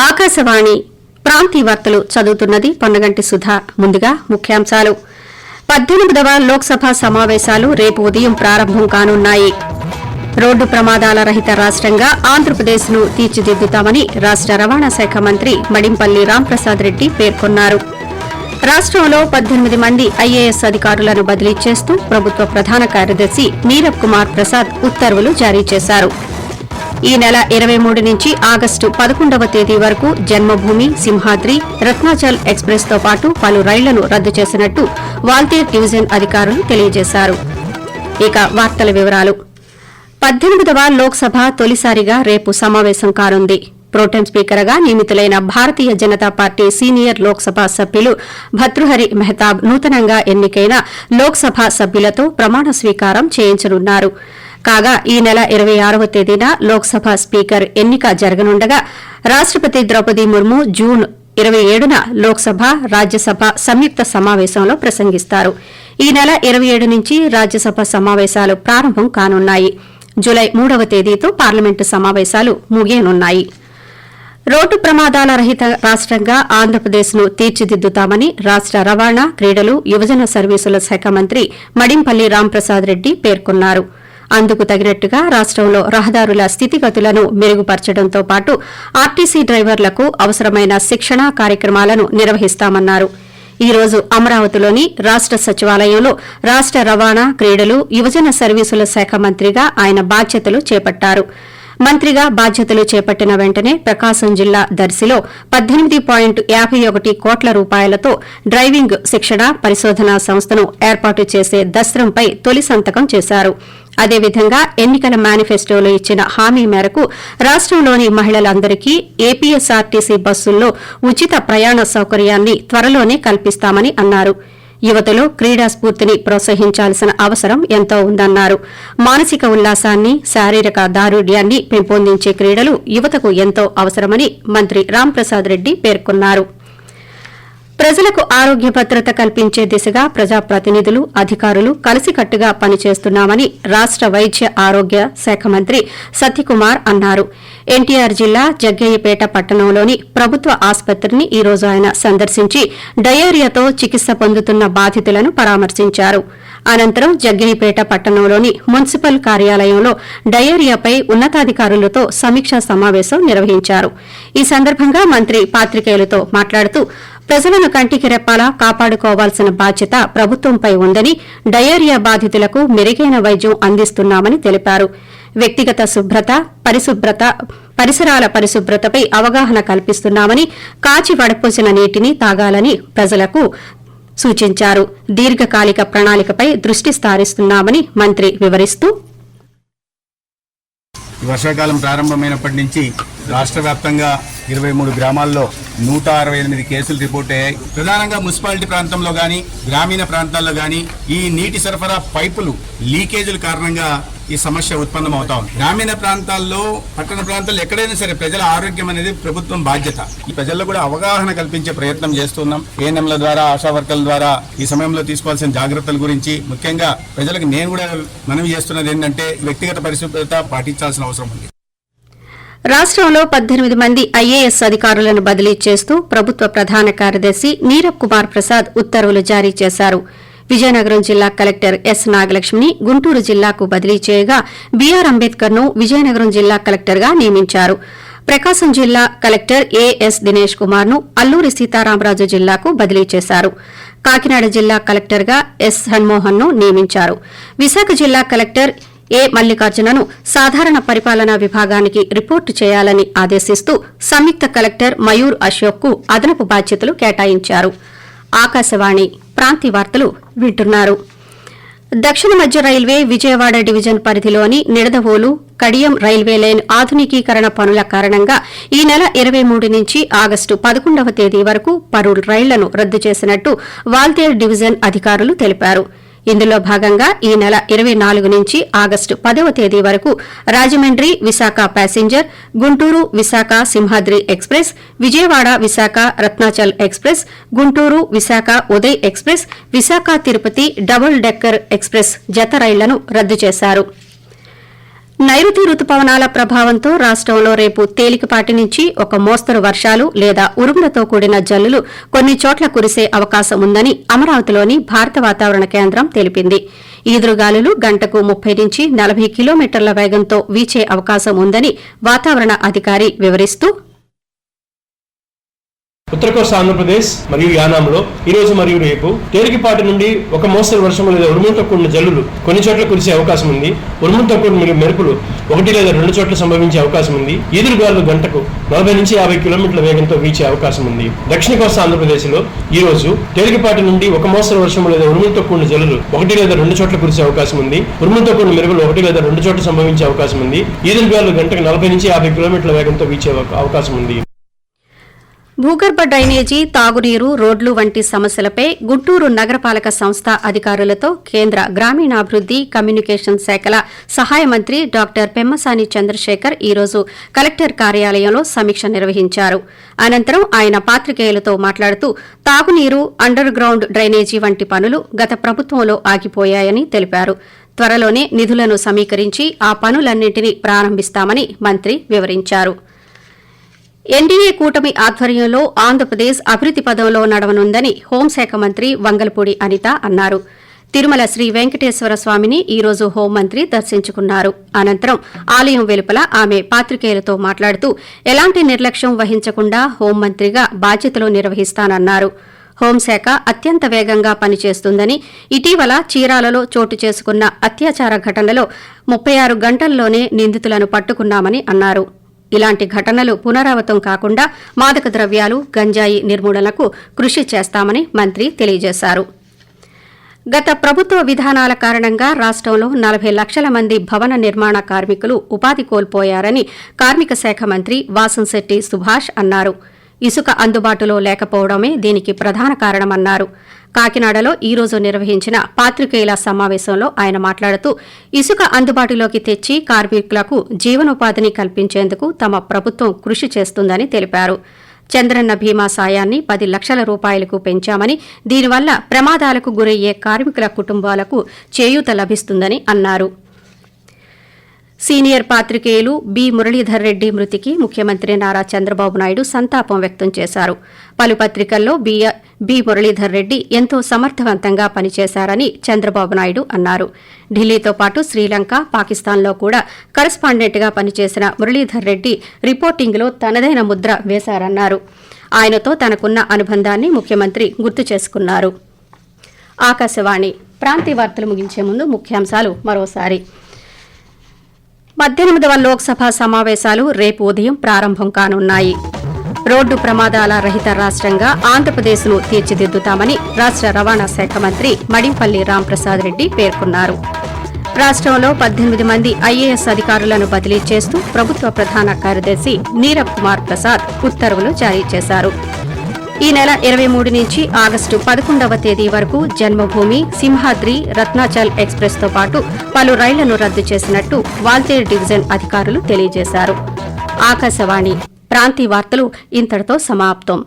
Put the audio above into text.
ఆకాశవాణి ప్రాంతీయ వార్తలు చదువుతున్నది పొన్నగంటి సుధా. ముందుగా ముఖ్యాంశాలు. 18వ లోక్సభ సమావేశాలు రేపు ఉదయం ప్రారంభం కానున్నాయి. రోడ్డు ప్రమాదాల రహిత రాష్టంగా ఆంధ్రప్రదేశ్ను తీర్చిదిద్దుతామని రాష్ట రవాణా శాఖ మంత్రి మడింపల్లి రాంప్రసాద్ రెడ్డి పేర్కొన్నారు. రాష్టంలో 18 మంది ఐఏఎస్ అధికారులను బదిలీ చేస్తూ ప్రభుత్వ ప్రధాన కార్యదర్శి నీరబ్ కుమార్ ప్రసాద్ ఉత్తర్వులు జారీ చేశారు. ఈ నెల 23 నుంచి ఆగస్టు 11వ తేదీ వరకు జన్మభూమి, సింహాద్రి, రత్నాచల్ ఎక్స్ప్రెస్ తో పాటు పలు రైళ్లను రద్దు చేసినట్టు వాల్తేర్ డివిజన్ అధికారులు తెలియజేశారు. ఇక వార్తల వివరాలు. 18వ లోక్సభ తొలిసారిగా రేపు సమావేశం కానుంది. ప్రోటెం స్పీకర్గా నియమితులైన భారతీయ జనతా పార్టీ సీనియర్ లోక్సభ సభ్యులు భర్తృహరి మెహతాబ్ నూతనంగా ఎన్నికైన లోక్సభ సభ్యులతో ప్రమాణ స్వీకారం చేయించనున్నారు. కాగా ఈ నెల 26వ తేదీన లోక్సభ స్పీకర్ ఎన్నిక జరగనుండగా రాష్టపతి ద్రౌపది ముర్ము జూన్ 27న లోక్సభ, రాజ్యసభ సంయుక్త సమావేశంలో ప్రసంగిస్తారు. ఈ నెల 27 నుంచి రాజ్యసభ సమావేశాలు ప్రారంభం కానున్నాయి. జులై 3వ తేదీతో పార్లమెంటు సమావేశాలు ముగియనున్నాయి. రోడ్డు ప్రమాదాల రహిత రాష్టంగా ఆంధ్రప్రదేశ్ను తీర్చిదిద్దుతామని రాష్ట రవాణా, క్రీడలు, యువజన సర్వీసుల శాఖ మంత్రి మడింపల్లి రాంప్రసాద్ రెడ్డి పేర్కొన్నారు. అందుకు తగినట్టుగా రాష్టంలో రహదారుల స్థితిగతులను మెరుగుపరచడంతో పాటు ఆర్టీసీ డ్రైవర్లకు అవసరమైన శిక్షణా కార్యక్రమాలను నిర్వహిస్తామన్నారు. ఈ రోజు అమరావతిలోని రాష్ట సచివాలయంలో రాష్ట రవాణా, క్రీడలు, యువజన సర్వీసుల శాఖ మంత్రిగా ఆయన బాధ్యతలు చేపట్టారు. మంత్రిగా బాధ్యతలు చేపట్టిన వెంటనే ప్రకాశం జిల్లా దర్శిలో 18.51 కోట్ల రూపాయలతో డ్రైవింగ్ శిక్షణ పరిశోధనా సంస్థను ఏర్పాటు చేసే దస్త్రంపై తొలి సంతకం చేశారు. అదేవిధంగా ఎన్నికల మేనిఫెస్టోలో ఇచ్చిన హామీ మేరకు రాష్టంలోని మహిళలందరికీ ఏపీఎస్ఆర్టీసీ బస్సుల్లో ఉచిత ప్రయాణ సౌకర్యాన్ని త్వరలోనే కల్పిస్తామని అన్నారు. యువతలో క్రీడా స్ఫూర్తిని ప్రోత్సహించాల్సిన అవసరం ఎంతో ఉందన్నారు. మానసిక ఉల్లాసాన్ని, శారీరక దారుఢ్యాన్ని పెంపొందించే క్రీడలు యువతకు ఎంతో అవసరమని మంత్రి రాంప్రసాద్ రెడ్డి పేర్కొన్నారు. ప్రజలకు ఆరోగ్య భద్రత కల్పించే దిశగా ప్రజాప్రతినిధులు, అధికారులు కలిసికట్టుగా పనిచేస్తున్నామని రాష్ట వైద్య ఆరోగ్య శాఖ మంత్రి సత్యకుమార్ అన్నారు. ఎన్టీఆర్ జిల్లా జగ్గయ్యపేట పట్టణంలోని ప్రభుత్వ ఆసుపత్రిని ఈ రోజు ఆయన సందర్శించి డయేరియాతో చికిత్స పొందుతున్న బాధితులను పరామర్శించారు. అనంతరం జగ్గయ్యపేట పట్టణంలోని మున్సిపల్ కార్యాలయంలో డయేరియాపై ఉన్నతాధికారులతో సమీక్షా సమావేశం నిర్వహించారు. ఈ సందర్భంగా మంత్రి పాత్రికేయులతో మాట్లాడుతూ ప్రజలను కంటికి రెప్పాలా కాపాడుకోవాల్సిన బాధ్యత ప్రభుత్వంపై ఉందని, డయేరియా బాధితులకు మెరుగైన వైద్యం అందిస్తున్నామని తెలిపారు. వ్యక్తిగత శుభ్రత, పరిసరాల పరిశుభ్రతపై అవగాహన కల్పిస్తున్నామని, కాచి వడపోసిన నీటిని తాగాలని ప్రజలకు సూచించారు. దీర్ఘకాలిక ప్రణాళికపై దృష్టి సారిస్తున్నామని మంత్రి వివరిస్తూ, వర్షాకాలం ప్రారంభమైనప్పటి నుంచి రాష్ట్ర వ్యాప్తంగా 23 గ్రామాల్లో 168 కేసులు రిపోర్ట్ అయ్యాయి. ప్రధానంగా మున్సిపాలిటీ ప్రాంతంలో గానీ, గ్రామీణ ప్రాంతాల్లో గానీ ఈ నీటి సరఫరా పైపులు లీకేజీల కారణంగా ఈ సమస్య ఉత్పన్నమవుతా ఉంది. గ్రామీణ ప్రాంతాల్లో, పట్టణ ప్రాంతాల్లో ఎక్కడైనా సరే ప్రజల ఆరోగ్యం అనేది ప్రభుత్వం బాధ్యత. ఈ ప్రజల్లో కూడా అవగాహన కల్పించే ప్రయత్నం చేస్తున్నాం. ఏఎన్ఎంల ద్వారా, ఆశా వర్కర్ల ద్వారా ఈ సమయంలో తీసుకోవాల్సిన జాగ్రత్తల గురించి ముఖ్యంగా ప్రజలకు నేను కూడా మనవి చేస్తున్నది ఏంటంటే వ్యక్తిగత పరిశుభ్రత పాటించాల్సిన అవసరం ఉంది. రాష్టంలో 18 మంది ఐఏఎస్ అధికారులను బదిలీ చేస్తూ ప్రభుత్వ ప్రధాన కార్యదర్శి నీరబ్ కుమార్ ప్రసాద్ ఉత్తర్వులు జారీ చేశారు. విజయనగరం జిల్లా కలెక్టర్ ఎస్ నాగలక్ష్మిని గుంటూరు జిల్లాకు బదిలీ చేయగా బీఆర్ అంబేద్కర్ ను విజయనగరం జిల్లా కలెక్టర్గా నియమించారు. ప్రకాశం జిల్లా కలెక్టర్ ఏఎస్ దినేష్ కుమార్ ను అల్లూరి సీతారామరాజు జిల్లాకు బదిలీ చేశారు. కాకినాడ జిల్లా కలెక్టర్గా ఎస్ హన్మోహన్ ను నియమించారు. విశాఖ జిల్లా కలెక్టర్ ఏ మల్లికార్జునను సాధారణ పరిపాలనా విభాగానికి రిపోర్టు చేయాలని ఆదేశిస్తూ సంయుక్త కలెక్టర్ మయూర్ అశోక్ కు అదనపు బాధ్యతలు కేటాయించారు. ఆకాశవాణి ప్రాంతీయ వార్తలు వింటున్నారు. దక్షిణ మధ్య రైల్వే విజయవాడ డివిజన్ పరిధిలోని నిడదవోలు, కడియం రైల్వే లైన్ ఆధునికీకరణ పనుల కారణంగా ఈ నెల 23 నుంచి ఆగస్టు 11వ తేదీ వరకు పలు రైళ్లను రద్దు చేసినట్టు వాల్తేర్ డివిజన్ అధికారులు తెలిపారు. ఇందులో భాగంగా ఈ నెల 24 నుంచి ఆగస్టు 10వ తేదీ వరకు Rajahmundry Visakha passenger, Guntur Visakha Simhadri express, Vijayawada Visakha Ratnachal express, Guntur Visakha Uday express, Visakha Tirupati double decker express జత రైళ్లను రద్దు చేశారు. నైరుతి రుతుపవనాల ప్రభావంతో రాష్టంలో రేపు తేలికపాటి నుంచి ఒక మోస్తరు వర్షాలు లేదా ఉరుములతో కూడిన జల్లులు కొన్ని చోట్ల కురిసే అవకాశం ఉందని అమరావతిలోని భారత వాతావరణ కేంద్రం తెలిపింది. ఈదురుగాలులు గంటకు 30 నుంచి 40 కిలోమీటర్ల వేగంతో వీచే అవకాశం ఉందని వాతావరణ అధికారి వివరిస్తూ, ఉత్తర కోస్తా ఆంధ్రప్రదేశ్ మరియు యానాంలో ఈ రోజు మరియు రేపు తేలికపాటి నుండి ఒక మోస్తరు వర్షం లేదా ఉరుములతో కూడిన జల్లులు కొన్ని చోట్ల కురిసే అవకాశం ఉంది. ఉరుములతో కూడిన మెరుపులు 1 లేదా 2 చోట్ల సంభవించే అవకాశం ఉంది. ఈదురుగాలు గంటకు 40 నుంచి 50 కిలోమీటర్ల వేగంతో వీచే అవకాశం ఉంది. దక్షిణ కోస్తా ఆంధ్రప్రదేశ్ లో ఈ రోజు తేలికపాటి నుండి ఒక మోస్తరు వర్షం లేదా ఉరుములతో కూడిన జల్లులు 1 లేదా 2 చోట్ల కురిసే అవకాశం ఉంది. ఉరుములతో కూడిన మెరుపులు 1 లేదా 2 చోట్ల సంభవించే అవకాశం ఉంది. ఈదురుగాలు గంటకు 40 నుంచి 50 కిలోమీటర్ల వేగంతో వీచే అవకాశం ఉంది. భూగర్భ డ్రైనేజీ, తాగునీరు, రోడ్లు వంటి సమస్యలపై గుంటూరు నగరపాలక సంస్థ అధికారులతో కేంద్ర గ్రామీణాభివృద్ది, కమ్యూనికేషన్ శాఖల సహాయ మంత్రి డాక్టర్ పెమ్మసాని చంద్రశేఖర్ ఈ రోజు కలెక్టర్ కార్యాలయంలో సమీక్ష నిర్వహించారు. అనంతరం ఆయన పాత్రికేయులతో మాట్లాడుతూ తాగునీరు, అండర్ గ్రౌండ్ డ్రైనేజీ వంటి పనులు గత ప్రభుత్వంలో ఆగిపోయాయని తెలిపారు. త్వరలోనే నిధులను సమీకరించి ఆ పనులన్నింటినీ ప్రారంభిస్తామని మంత్రి వివరించారు. ఎన్డీఏ కూటమి ఆధ్వర్యంలో ఆంధ్రప్రదేశ్ అభివృద్ది పదంలో నడవనుందని హోంశాఖ మంత్రి వంగలపూడి అనిత అన్నారు. తిరుమల శ్రీ వెంకటేశ్వర స్వామిని ఈ రోజు హోంమంత్రి దర్శించుకున్నారు. అనంతరం ఆలయం వెలుపల ఆమె పాత్రికేయులతో మాట్లాడుతూ ఎలాంటి నిర్లక్ష్యం వహించకుండా హోంమంత్రిగా బాధ్యతలు నిర్వహిస్తానన్నారు. హోంశాఖ అత్యంత వేగంగా పనిచేస్తుందని, ఇటీవల చీరాలలో చోటు చేసుకున్న అత్యాచార ఘటనలో 36 గంటల్లోనే నిందితులను పట్టుకున్నామని అన్నారు. ఇలాంటి ఘటనలు పునరావృతం కాకుండా మాదక ద్రవ్యాలు, గంజాయి నిర్మూలనకు కృషి చేస్తామని మంత్రి తెలియజేశారు. గత ప్రభుత్వ విధానాల కారణంగా రాష్టంలో 40 లక్షల మంది భవన నిర్మాణ కార్మికులు ఉపాధి కోల్పోయారని కార్మిక శాఖ మంత్రి వాసంశెట్టి సుభాష్ అన్నారు. ఇసుక అందుబాటులో లేకపోవడమే దీనికి ప్రధాన కారణమన్నారు. కాకినాడలో ఈ రోజు నిర్వహించిన పాత్రికేయుల సమావేశంలో ఆయన మాట్లాడుతూ ఇసుక అందుబాటులోకి తెచ్చి కార్మికులకు జీవనోపాధిని కల్పించేందుకు తమ ప్రభుత్వం కృషి చేస్తుందని తెలిపారు. చంద్రన్న బీమా సాయాన్ని 10 లక్షల రూపాయలకు పెంచామని, దీనివల్ల ప్రమాదాలకు గురయ్యే కార్మికుల కుటుంబాలకు చేయూత లభిస్తుందని అన్నారు. సీనియర్ పాత్రికేయులు బి మురళీధర్ రెడ్డి మృతికి ముఖ్యమంత్రి నారా చంద్రబాబు నాయుడు సంతాపం వ్యక్తం చేశారు. పలు పత్రికల్లో బి మురళీధర్ రెడ్డి ఎంతో సమర్థవంతంగా పనిచేశారని చంద్రబాబు నాయుడు అన్నారు. ఢిల్లీతో పాటు శ్రీలంక, పాకిస్తాన్లో కూడా కరస్పాండెంట్గా పనిచేసిన మురళీధర్ రెడ్డి రిపోర్టింగ్లో తనదైన ముద్ర వేశారన్నారు. ఆయనతో తనకున్న అనుబంధాన్ని ముఖ్యమంత్రి గుర్తు చేసుకున్నారు. ఆకాశవాణి ప్రాంతీయ వార్తలు ముగించే ముందు ముఖ్యాంశాలు మరోసారి. 18వ లోక్సభ సమావేశాలు రేపు ఉదయం ప్రారంభం కానున్నాయి. రోడ్డు ప్రమాదాల రహిత రాష్టంగా ఆంధ్రప్రదేశ్ను తీర్చిదిద్దుతామని రాష్ట రవాణా శాఖ మంత్రి మడింపల్లి రాంప్రసాద్ రెడ్డి పేర్కొన్నారు. రాష్టంలో 18 మంది ఐఏఎస్ అధికారులను బదిలీ చేస్తూ ప్రభుత్వ ప్రధాన కార్యదర్శి నీరబ్ కుమార్ ప్రసాద్ ఉత్తర్వులు జారీ చేశారు. ఈ నెల 23 నుంచి ఆగస్టు 11వ తేదీ వరకు జన్మభూమి, సింహాద్రి, రత్నాచల్ ఎక్స్ప్రెస్తో పాటు పలు రైళ్లను రద్దు చేసినట్టు వాల్తేరు డివిజన్ అధికారులు తెలియజేశారు. ఆకాశవాణి ప్రాంతీయ వార్తలు ఇంతటితో సమాప్తం.